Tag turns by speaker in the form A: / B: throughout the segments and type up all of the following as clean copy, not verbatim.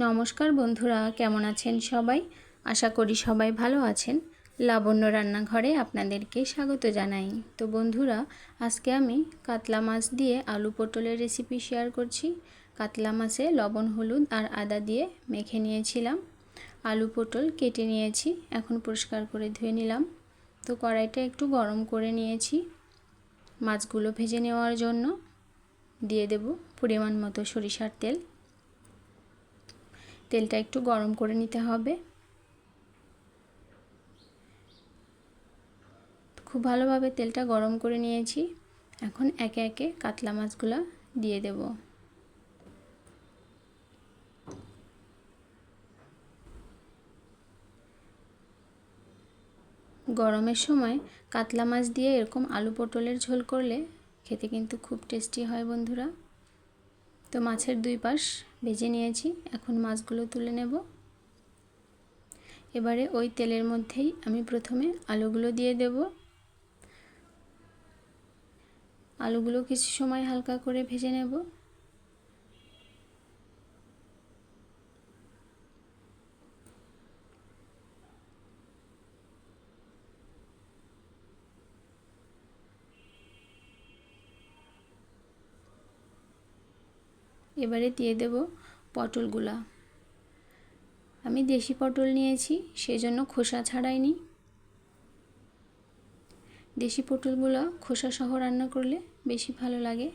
A: নমস্কার বন্ধুরা, কেমন আছেন সবাই? আশা করি সবাই ভালো আছেন। লাবণ্য রান্নাঘরে আপনাদেরকে স্বাগত জানাই। তো বন্ধুরা, আজকে আমি কাতলা মাছ দিয়ে আলু পটলের রেসিপি শেয়ার করছি। কাতলা মাছে লবণ, হলুদ আর আদা দিয়ে মেখে নিয়েছিলাম। আলু পটল কেটে নিয়েছি, এখন পরিষ্কার করে ধুয়ে নিলাম। তো কড়াইটা একটু গরম করে নিয়েছি। মাছগুলো ভেজে নেওয়ার জন্য দিয়ে দেব পরিমাণ মতো সরিষার তেল। তেলটা একটু গরম করে নিতে হবে। খুব ভালোভাবে তেলটা গরম করে নিয়েছি। এখন একে একে কাতলা মাছগুলো দিয়ে দেব। গরমের সময় কাতলা মাছ দিয়ে এরকম আলু পটলের ঝোল করলে খেতে কিন্তু খুব টেস্টি হয় বন্ধুরা। তো মাছের দুই পাশ ভেজে নিয়েছি, এখন মাছগুলো তুলে নেব। এবারে ওই তেলের মধ্যেই আমি প্রথমে আলুগুলো দিয়ে দেব। আলুগুলো কিছু সময় হালকা করে ভেজে নেব। এবারে দিয়ে দেব পটলগুলা। আমি দেশি পটল নিয়েছি, সেজন্য খোসা ছাড়াইনি। দেশি পটলগুলো খোসা সহ রান্না করলে বেশি ভালো লাগে।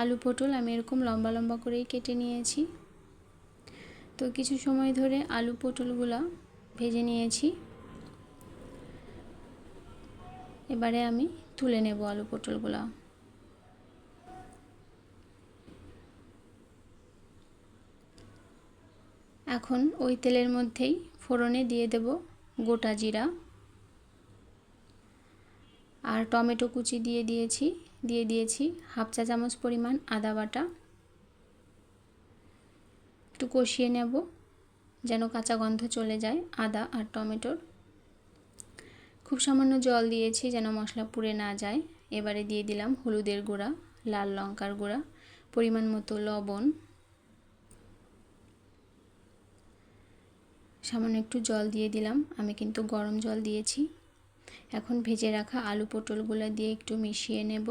A: আলু পটল আমি এরকম লম্বা লম্বা করেই কেটে নিয়েছি। তো কিছু সময় ধরে আলু পটলগুলো ভেজে নিয়েছি। এবারে আমি তুলে নেব আলু পটলগুলো। এখন ওই তেলের মধ্যেই ফোড়নে দিয়ে দেব গোটা জিরা আর টমেটো কুচি দিয়ে দিয়েছি হাফ চা চামচ পরিমাণ আদা বাটা। একটু কষিয়ে নেব যেন কাঁচা গন্ধ চলে যায় আদা আর টমেটোর। খুব সামান্য জল দিয়েছি যেন মশলা পুড়ে না যায়। এবারে দিয়ে দিলাম হলুদের গুঁড়া, লাল লঙ্কার গুঁড়া, পরিমাণ মতো লবণ, সামান্য একটু জল দিয়ে দিলাম। আমি কিন্তু গরম জল দিয়েছি। এখন ভেজে রাখা আলু পটলগুলো দিয়ে একটু মিশিয়ে নেব।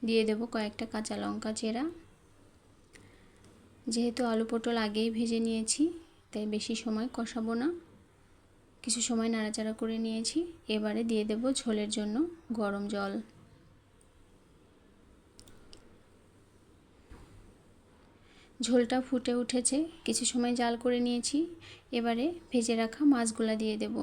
A: দিয়ে দেব কয়েকটা কাঁচা লঙ্কা চেরা। যেহেতু আলু পটল আগেই ভেজে নিয়েছি, তাই বেশি সময় কষাবো না। কিছু সময় নাড়াচাড়া করে নিয়েছি। এবারে দিয়ে দেব ঝোলের জন্য গরম জল। ঝোলটা ফুটে উঠেছে, কিছু সময় জাল করে নিয়েছি। এবারে ভেজে রাখা মাছগুলা দিয়ে দেব।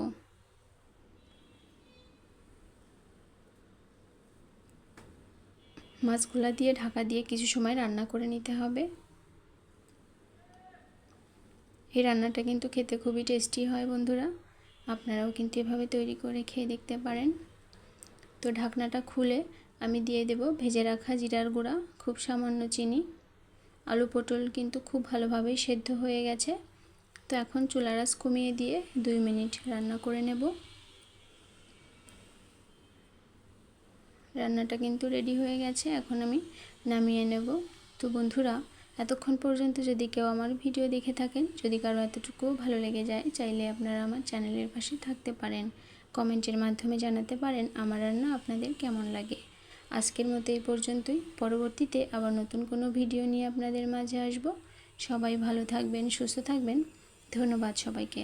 A: মাছগুলা দিয়ে ঢাকা দিয়ে কিছু সময় রান্না করে নিতে হবে। এই রান্নাটা কিন্তু খেতে খুবই টেস্টি হয় বন্ধুরা। আপনারাও কিন্তু এভাবে তৈরি করে খেয়ে দেখতে পারেন। তো ঢাকনাটা খুলে আমি দিয়ে দেব ভেজে রাখা জিরার গুঁড়া, খুব সামান্য চিনি। আলু পটল কিন্তু খুব ভালোভাবেই সেদ্ধ হয়ে গেছে। তো এখন চুলার আঁচ কমিয়ে দিয়ে 2 মিনিট রান্না করে নেব। রান্নাটা কিন্তু রেডি হয়ে গেছে, এখন আমি নামিয়ে নেব। তো বন্ধুরা, এতক্ষণ পর্যন্ত যদি কেউ আমার ভিডিও দেখে থাকেন, যদি কারো এতটুকুও ভালো লেগে যায়, চাইলে আপনারা আমার চ্যানেলের পাশে থাকতে পারেন। কমেন্টের মাধ্যমে জানাতে পারেন আমার রান্না আপনাদের কেমন লাগে। আজকের মতো এই পর্যন্তই। পরবর্তীতে আবার নতুন কোনো ভিডিও নিয়ে আপনাদের মাঝে আসব। সবাই ভালো থাকবেন, সুস্থ থাকবেন। ধন্যবাদ সবাইকে।